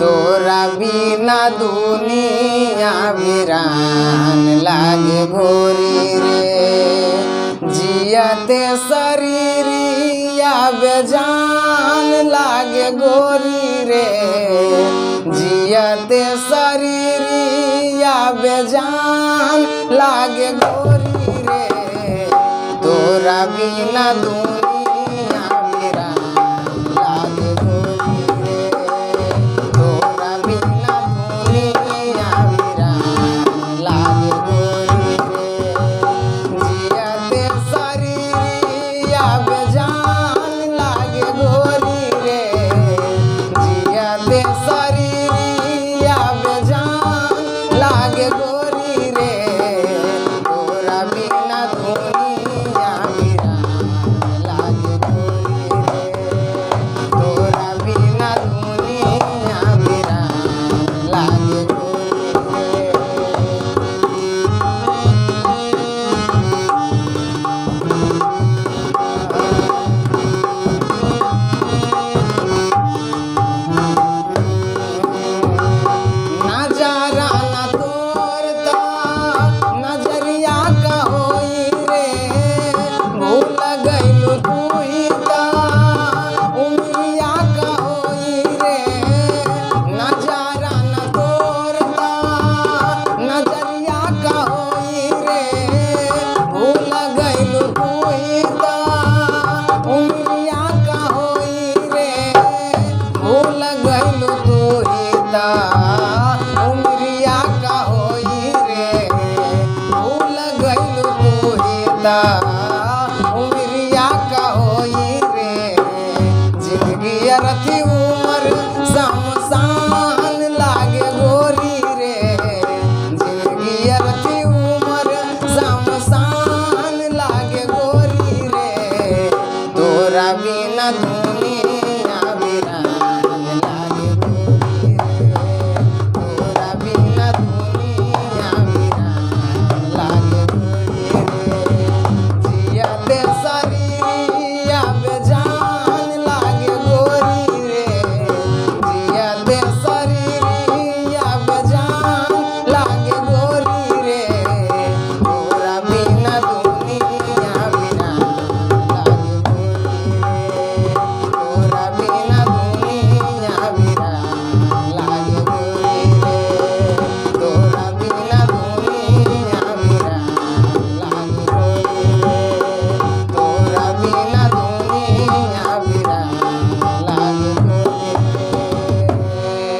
तोरा बिना दुनिया वीरान लागे घोरी रे। जियते शरीरिया बेजान लागे गोरी रे। जियते शरीरिया बेजान लागे गोरी रे। तोरा बिना दुनिया वीरान लागे गोरी रे। तोरा बिना दुनिया वीरान लागे गोरी रे। जियते शरीरिया बेजान लागे गोरी रे। जियते शरीरिया बेजान लागे गोरी रे। तोरा बिना दुनिया वीरान लागे गोरी रे। तोरा बिना दुनिया वीरान लागे गोरी रे। नजारा न तोरता नजरिया का होई रे। भूल गइलू तू ही ता उमरिया का होई रे। नजारा न तोरता नजरिया का होई रे। भूल गइलू तू ही ता उमरिया का होई रे। भूल गइलू तू ही ता